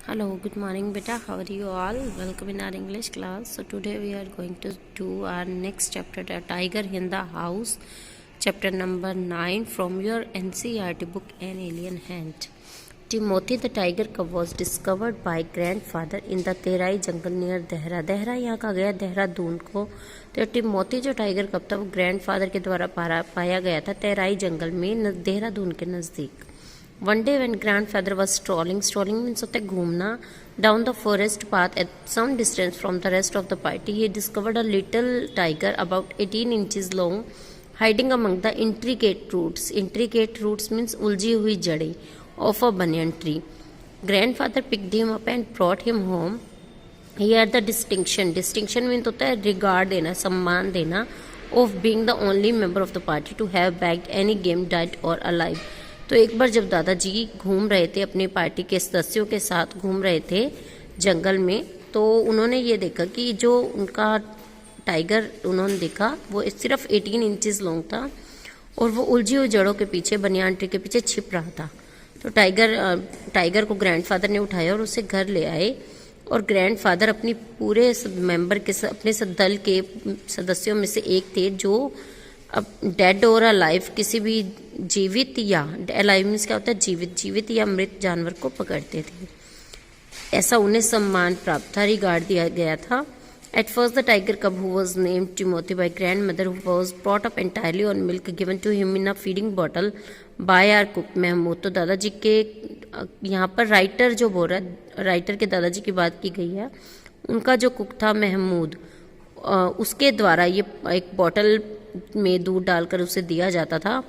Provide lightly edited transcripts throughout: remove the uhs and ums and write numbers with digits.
Hello, good morning, beta. How are you all? Welcome in our English class. So today we are going to do our next chapter, The Tiger in the House, chapter number 9 from your NCERT book, An Alien Hand. Timothy the tiger cub was discovered by grandfather in the Terai jungle near Dehra. Dehra यहाँ का गया देहरादून को। तो Timothy जो tiger कब था वो grandfather के द्वारा पाया गया था तेराई जंगल में देहरादून के नज़दीक। One day when grandfather was strolling means होता है घूमना, down the forest path at some distance from the rest of the party, he discovered a little tiger about 18 inches long, hiding among the intricate roots. Intricate roots means उलझी हुई जड़ें of a banyan tree. Grandfather picked him up and brought him home. Here the distinction means होता है regard देना, सम्मान देना, of being the only member of the party to have bagged any game, dead or alive. तो एक बार जब दादाजी घूम रहे थे, अपनी पार्टी के सदस्यों के साथ घूम रहे थे जंगल में, तो उन्होंने ये देखा कि जो उनका टाइगर उन्होंने देखा वो सिर्फ 18 इंचेस लॉन्ग था और वो उलझी हुई जड़ों के पीछे, बनियान ट्री के पीछे छिप रहा था। तो टाइगर को ग्रैंडफादर ने उठाया और उसे घर ले आए और ग्रैंडफादर अपनी पूरे मेंबर के अपने दल के सदस्यों में से एक थे जो अब डेड और अलाइव किसी भी जीवित या अलाइव मीन्स क्या होता है जीवित या मृत जानवर को पकड़ते थे। ऐसा उन्हें सम्मान प्राप्त था, रिगार्ड दिया गया था। At first the tiger cub who was named Timothy by grandmother who was brought up entirely on milk given to him in a feeding bottle by our cook Mahmood. तो दादाजी के यहाँ पर राइटर जो बोल रहा है, राइटर के दादाजी की बात की गई है, उनका जो कुक था महमूद, उसके द्वारा ये एक बॉटल में दूध डालकर उसे दिया जाता था।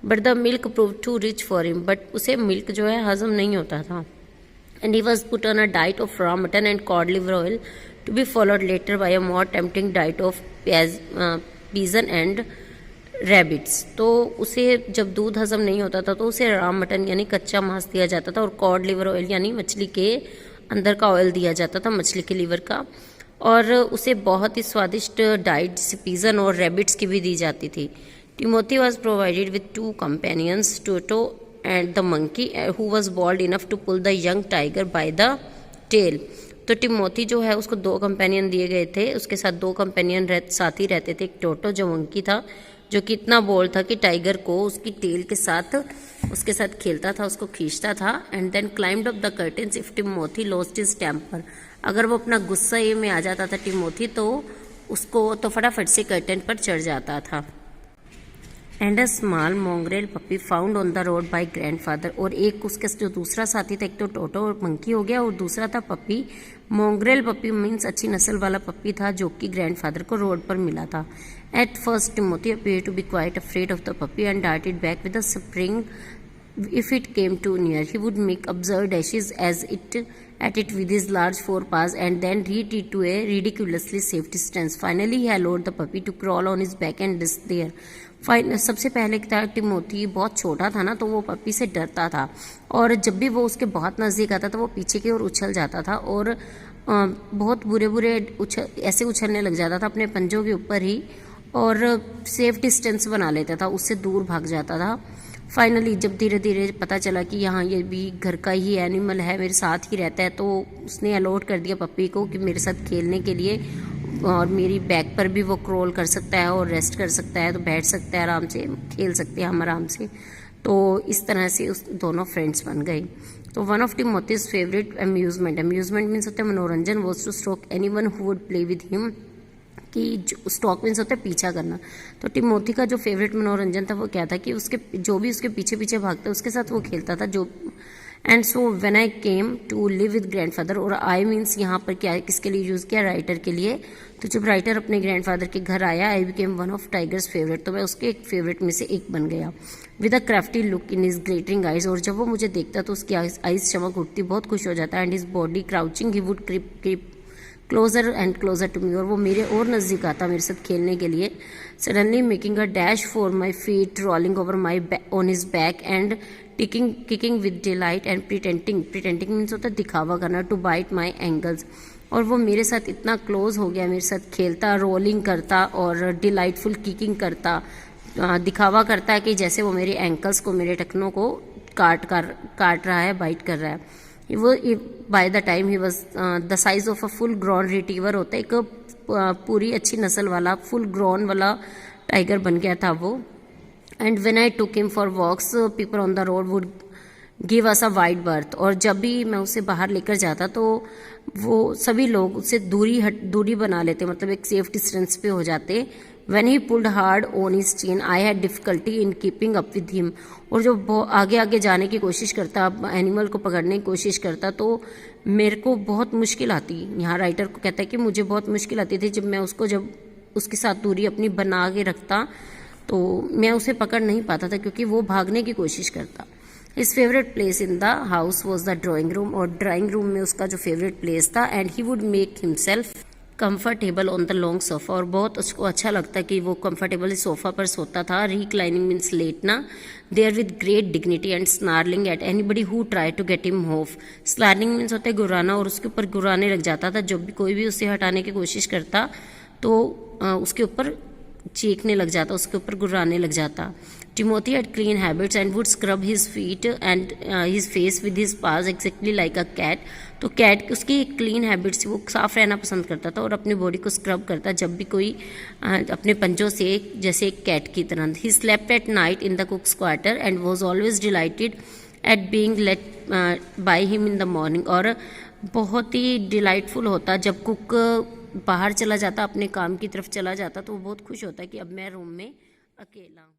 But the milk prove too rich for him, but उसे मिल्क जो है हजम नहीं होता था। And he was put on a diet of raw mutton and cod liver oil to be followed later by a more tempting diet of pigeon and rabbits. तो उसे जब दूध हजम नहीं होता था तो उसे रॉ मटन यानी कच्चा मांस दिया जाता था और कॉड लिवर ऑयल यानी मछली के अंदर का ऑयल दिया जाता था, मछली के लीवर का, और उसे बहुत ही स्वादिष्ट डाइट जैसे पिजन और रैबिट्स की भी दी जाती थी। Timothy was provided with 2 companions, Toto and the monkey who was bold enough to pull the young tiger by the tail. तो टिमोथी जो है उसको 2 कंपेनियन दिए गए थे, उसके साथ 2 कंपेनियन साथी रहते थे। एक टोटो जो मंकी था जो कि इतना बोल्ड था कि टाइगर को उसकी टेल के साथ उसके साथ खेलता था, उसको खींचता था। And then climbed up the curtains if Timothy lost his temper. अगर वो अपना गुस्सा में आ जाता था टिमोथी तो उसको तो फटाफट से कर्टन पर चढ़ जाता था। And a small mongrel puppy found on the road by grandfather. और एक उसके जो दूसरा साथी था, एक तो टोटो और मंकी हो गया और दूसरा था पपी। मोंगरेल पपी मीन्स अच्छी नस्ल वाला पपी था जो कि ग्रैंडफादर को रोड पर मिला था। At first Timothy appeared to be quite afraid of the puppy and darted back with a spring. If it came too near, he would make absurd dashes at it with his large forepaws and then retreat it to a ridiculously safe distance. Finally, he allowed the puppy to crawl on his back and rest there. सबसे पहले था Timothy बहुत छोटा था ना, तो वो पप्पी से डरता था और जब भी वो उसके बहुत नज़दीक आता था वो पीछे की ओर उछल जाता था और बहुत बुरे ऐसे उछलने लग जाता था अपने पंजों के ऊपर ही और सेफ डिस्टेंस बना लेता था, उससे दूर भाग जाता था। फाइनली जब धीरे धीरे पता चला कि यहाँ ये भी घर का ही एनिमल है, मेरे साथ ही रहता है, तो उसने अलॉट कर दिया पप्पी को कि मेरे साथ खेलने के लिए, और मेरी बैक पर भी वो क्रोल कर सकता है और रेस्ट कर सकता है, तो बैठ सकता है आराम से, खेल सकते हैं हम आराम से। तो इस तरह से उस दोनों फ्रेंड्स बन गए। तो one of Timothy's favourite amusement means होता है मनोरंजन, was to stalk anyone who would play with him, कि स्टॉक मीन्स होता है पीछा करना। तो टिमोथी का जो फेवरेट मनोरंजन था वो क्या था कि उसके जो भी उसके पीछे पीछे भागता उसके साथ वो खेलता था जो। And so when I came to live with grandfather, और आई मीन्स यहाँ पर क्या किसके लिए यूज़ किया, राइटर के लिए। तो जब राइटर अपने ग्रैंडफादर के घर आया, I became one of tigers favourite, तो मैं उसके एक फेवरेट में से एक बन गया। With a crafty look in his glittering eyes, और जब वो मुझे देखता तो उसकी आइज चमक उठती, बहुत खुश हो जाता। And his body crouching he would creep closer and closer to me, और वो मेरे और नज़दीक आता मेरे साथ खेलने के लिए। Suddenly making a dash for my feet, rolling over my on his back and kicking with delight and pretending means होता है दिखावा करना, टू बाइट माई एंगल्स। और वो मेरे साथ इतना क्लोज हो गया, मेरे साथ खेलता, रोलिंग करता और डिलाइटफुल किकिंग करता, दिखावा करता है कि जैसे वो मेरे एंकल्स को, मेरे टखनों को काट रहा है, बाइट कर रहा है। वो by the time he was the size of a full grown retriever होता है, एक पूरी अच्छी नस्ल वाला फुल ग्रॉन वाला टाइगर बन गया था वो। And when I took him for walks people on the road would give us a wide berth, और जब भी मैं उसे बाहर लेकर जाता तो वो सभी लोग उससे दूरी बना लेते, मतलब एक सेफ डिस्टेंस पे हो जाते। When he pulled hard on his chain, I had difficulty in keeping up with him. और जो आगे आगे जाने की कोशिश करता, एनिमल को पकड़ने की कोशिश करता, तो मेरे को बहुत मुश्किल आती। यहाँ राइटर को कहता है कि मुझे बहुत मुश्किल आती थी जब उसके साथ दूरी अपनी बना के रखता तो मैं उसे पकड़ नहीं पाता था, क्योंकि वो भागने की कोशिश करता। His favourite place in the house was the drawing room, और ड्राइंग रूम में उसका जो फेवरेट प्लेस था। And he would make himself comfortable on the long sofa, और बहुत उसको अच्छा लगता कि वो कंफर्टेबल सोफा पर सोता था। रिक्लाइनिंग मीन्स लेटना, there with great dignity and snarling at anybody who try to get him off. Snarling means होता है गुर्राना, और उसके ऊपर गुर्राने लग जाता था जब भी कोई भी उसे हटाने की कोशिश करता तो उसके ऊपर चीखने लग जाता, उसके ऊपर गुर्राने लग जाता। Timothy had clean habits and would scrub his feet and his face with his paws exactly like a cat. तो कैट उसकी क्लीन हैबिट्स, वो साफ रहना पसंद करता था और अपनी बॉडी को स्क्रब करता जब भी कोई अपने पंजों से, जैसे एक कैट की तरह। He slept at night in the cook's quarter and was always delighted at being let by him in the morning. और बहुत ही डिलाइटफुल होता जब कुक बाहर चला जाता, अपने काम की तरफ चला जाता, तो वो बहुत खुश होता कि अब मैं रूम में अकेला हूँ।